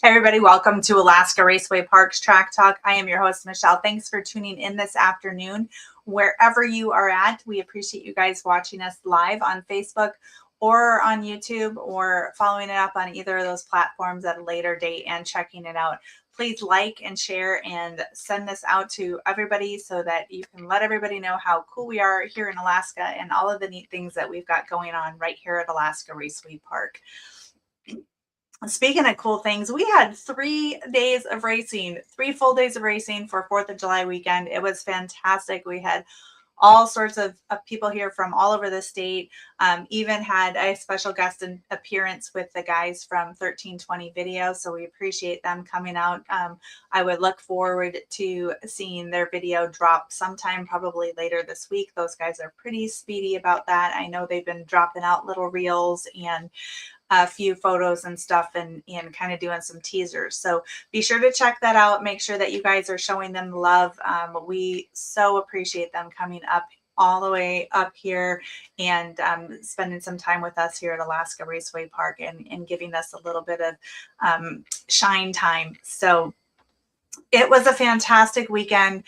Hey everybody, welcome to Alaska Raceway Park's Track Talk. I am your host, Michelle. Thanks for tuning in this afternoon. Wherever you are at, we appreciate you guys watching us live on Facebook or on YouTube or following it up on either of those platforms at a later date and checking it out. Please like and share and send this out to everybody so that you can let everybody know how cool we are here in Alaska and all of the neat things that we've got going on right here at Alaska Raceway Park. Speaking of cool things, we had 3 days of racing, 3 full days of racing for 4th of July weekend. It was fantastic. We had all sorts of people here from all over the state. Even had a special guest appearance with the guys from 1320 Video. So we appreciate them coming out. I would look forward to seeing their video drop sometime probably later this week. Those guys are pretty speedy about that. I know they've been dropping out little reels and a few photos and stuff and kind of doing some teasers. So be sure to check that out. Make sure that you guys are showing them love. We so appreciate them coming up all the way up here and spending some time with us here at Alaska Raceway Park and giving us a little bit of shine time. So it was a fantastic weekend.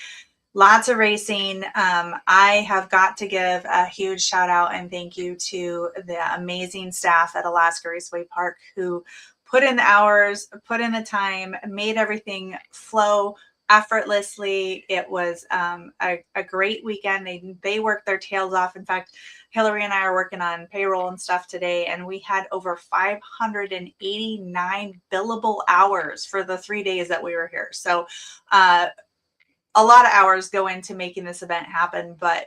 Lots of racing. I have got to give a huge shout out and thank you to the amazing staff at Alaska Raceway Park who put in the hours, put in the time, made everything flow effortlessly. It was a great weekend. They worked their tails off. In fact, Hillary and I are working on payroll and stuff today, and we had over 589 billable hours for the 3 days that we were here. So a lot of hours go into making this event happen, but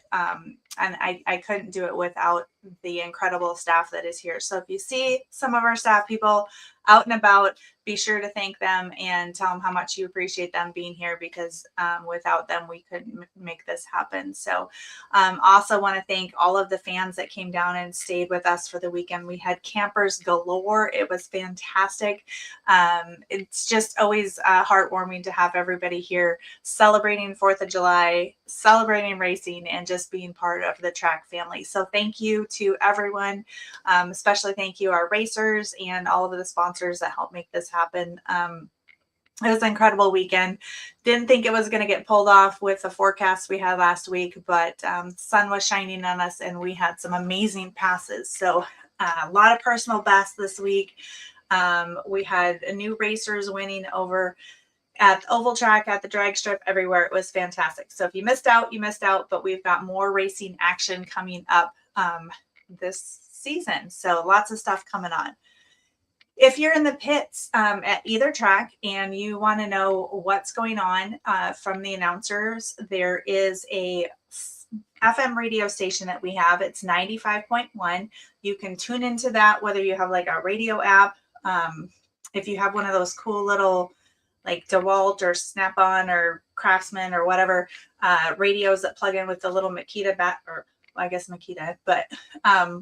and I couldn't do it without the incredible staff that is here. So if you see some of our staff people out and about, be sure to thank them and tell them how much you appreciate them being here, because without them, we couldn't make this happen. So also want to thank all of the fans that came down and stayed with us for the weekend. We had campers galore. It was fantastic. It's just always heartwarming to have everybody here celebrating 4th of July, celebrating racing, and just being part of the track family. So thank you to everyone. Especially thank you our racers and all of the sponsors that helped make this happen. It was an incredible weekend. Didn't think it was going to get pulled off with the forecast we had last week, but sun was shining on us and we had some amazing passes. So a lot of personal bests this week. We had new racers winning over at the oval track, at the drag strip, everywhere. It was fantastic. So if you missed out, you missed out, but we've got more racing action coming up this season. So lots of stuff coming on. If you're in the pits at either track and you want to know what's going on from the announcers, there is a FM radio station that we have. It's 95.1. You can tune into that, whether you have like a radio app. If you have one of those cool little like DeWalt or Snap-on or Craftsman or whatever radios that plug in with the little Makita Makita, but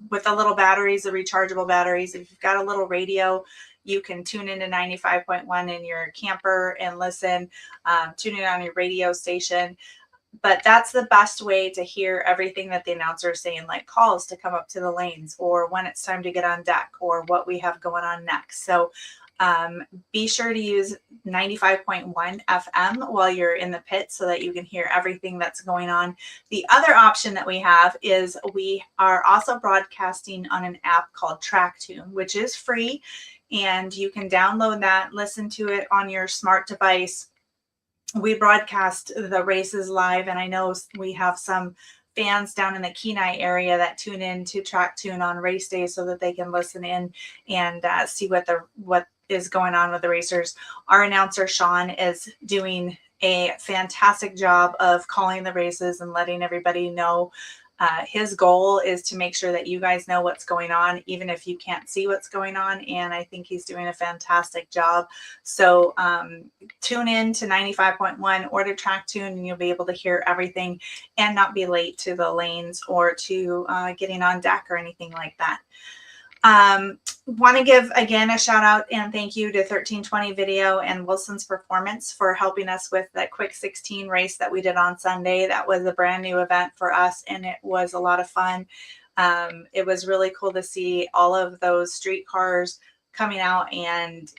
with the little batteries, the rechargeable batteries. If you've got a little radio, you can tune into 95.1 in your camper and listen, tune in on your radio station. But that's the best way to hear everything that the announcer is saying, like calls to come up to the lanes or when it's time to get on deck or what we have going on next. So be sure to use 95.1 FM while you're in the pit so that you can hear everything that's going on. The other option that we have is we are also broadcasting on an app called TrackTune, which is free, and you can download that, listen to it on your smart device. We broadcast the races live, and I know we have some fans down in the Kenai area that tune in to TrackTune on race day so that they can listen in and see what is going on with the racers. Our announcer Sean is doing a fantastic job of calling the races and letting everybody know. His goal is to make sure that you guys know what's going on, even if you can't see what's going on. And I think he's doing a fantastic job. So tune in to 95.1 or to TrackTune and you'll be able to hear everything and not be late to the lanes or to getting on deck or anything like that. Want to give again a shout out and thank you to 1320 Video and Wilson's Performance for helping us with that quick 16 race that we did on Sunday. That was a brand new event for us and it was a lot of fun. It was really cool to see all of those street cars coming out and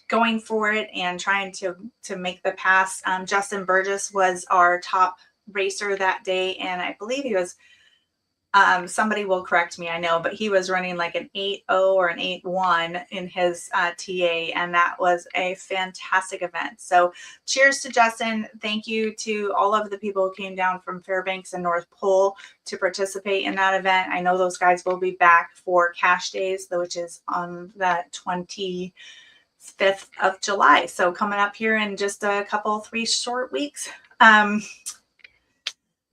going for it and trying to make the pass. Justin Burgess was our top racer that day, and I believe he was, somebody will correct me, I know, but he was running like an 8.0 or an 8.1 in his TA, and that was a fantastic event. So cheers to Justin. Thank you to all of the people who came down from Fairbanks and North Pole to participate in that event. I know those guys will be back for Cash Days, which is on that 25th of July. So coming up here in just a couple, 3 short weeks.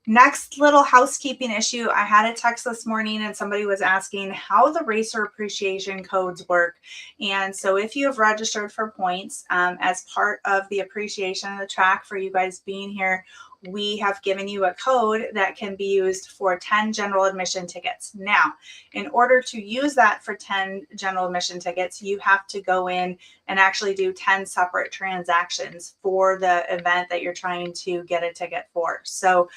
Next little housekeeping issue. I had a text this morning and somebody was asking how the racer appreciation codes work. And so if you have registered for points as part of the appreciation of the track for you guys being here, we have given you a code that can be used for 10 general admission tickets. Now, in order to use that for 10 general admission tickets, you have to go in and actually do 10 separate transactions for the event that you're trying to get a ticket for. So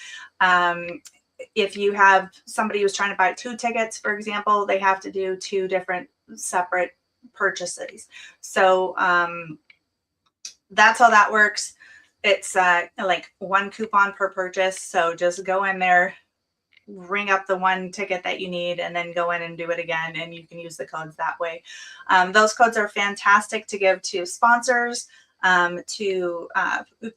if you have somebody who's trying to buy 2 tickets, for example, they have to do 2 different separate purchases. So that's how that works. It's like 1 coupon per purchase. So just go in there, ring up the 1 ticket that you need, and then go in and do it again. And you can use the codes that way. Those codes are fantastic to give to sponsors, to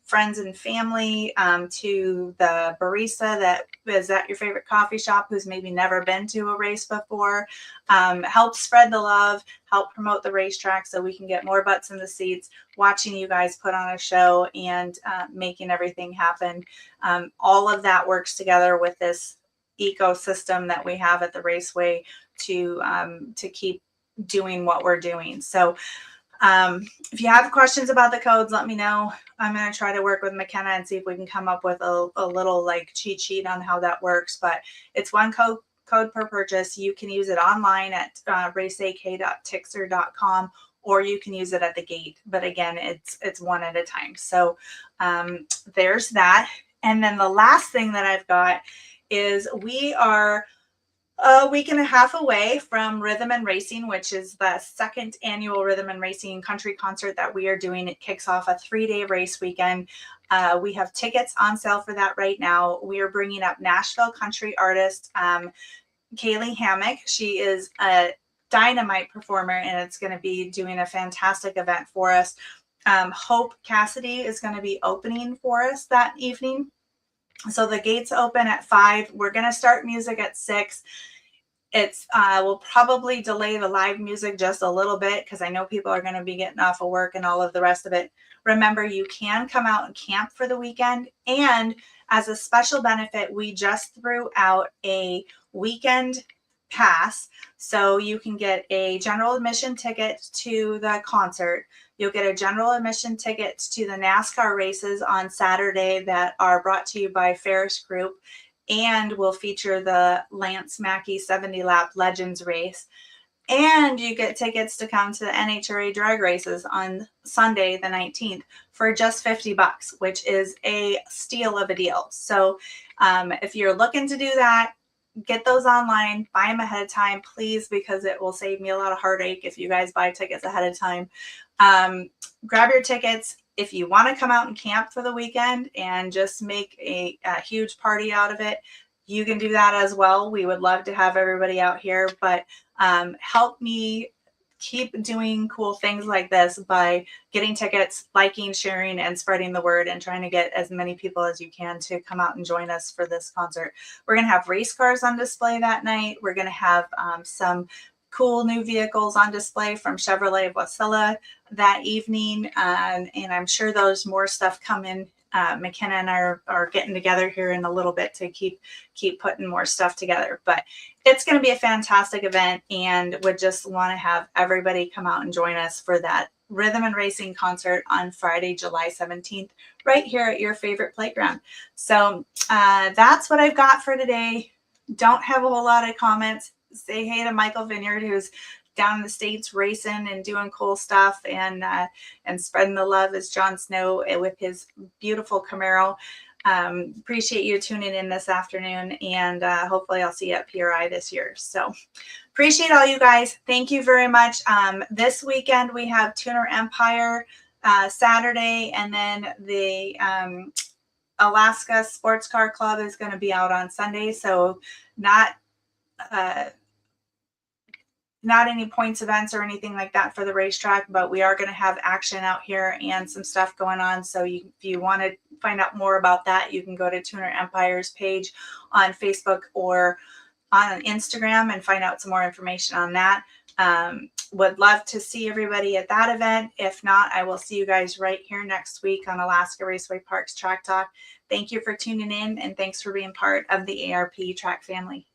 friends and family, to the barista that is at your favorite coffee shop who's maybe never been to a race before. Help spread the love, help promote the racetrack so we can get more butts in the seats, watching you guys put on a show and making everything happen. All of that works together with this ecosystem that we have at the Raceway to keep doing what we're doing. So if you have questions about the codes, let me know. I'm going to try to work with McKenna and see if we can come up with a little like cheat sheet on how that works. But it's 1 code per purchase. You can use it online at raceak.tixer.com, or you can use it at the gate. But again, it's 1 at a time. So there's that. And then the last thing that I've got is we are a week and a half away from Rhythm Racin, which is the 2nd annual Rhythm Racin country concert that we are doing. It kicks off a 3-day race weekend. We have tickets on sale for that right now. We are bringing up Nashville country artist Caylee Hammack. She is a dynamite performer, and it's going to be doing a fantastic event for us. Hope Cassidy is going to be opening for us that evening. So the gates open at 5. We're going to start music at 6. It's we'll probably delay the live music just a little bit because I know people are going to be getting off of work and all of the rest of it. Remember, you can come out and camp for the weekend. And as a special benefit, we just threw out a weekend pass. So you can get a general admission ticket to the concert. You'll get a general admission ticket to the NASCAR races on Saturday that are brought to you by Ferris Group, and will feature the Lance Mackey 70 lap Legends race. And you get tickets to come to the NHRA drag races on Sunday, the 19th for just $50, which is a steal of a deal. So if you're looking to do that, get those online, buy them ahead of time, please, because it will save me a lot of heartache if you guys buy tickets ahead of time. Grab your tickets. If you want to come out and camp for the weekend and just make a huge party out of it, you can do that as well. We would love to have everybody out here, but help me keep doing cool things like this by getting tickets, liking, sharing, and spreading the word, and trying to get as many people as you can to come out and join us for this concert. We're going to have race cars on display that night. We're going to have some cool new vehicles on display from Chevrolet of Wasilla that evening. And I'm sure there's more stuff coming. McKenna and I are getting together here in a little bit to keep putting more stuff together. But it's going to be a fantastic event, and would just want to have everybody come out and join us for that Rhythm Racin concert on Friday, July 17th, right here at your favorite playground. So that's what I've got for today. Don't have a whole lot of comments. Say hey to Michael Vineyard, who's down in the States racing and doing cool stuff, and spreading the love as Jon Snow with his beautiful Camaro. Appreciate you tuning in this afternoon, and hopefully I'll see you at PRI this year. So appreciate all you guys. Thank you very much. This weekend we have Tuner Empire Saturday, and then the Alaska Sports Car Club is going to be out on Sunday. So not any points events or anything like that for the racetrack, but we are going to have action out here and some stuff going on. So if you want to find out more about that, you can go to Tuner Empire's page on Facebook or on Instagram and find out some more information on that. Would love to see everybody at that event. If not, I will see you guys right here next week on Alaska Raceway Parks Track Talk. Thank you for tuning in, and thanks for being part of the ARP track family.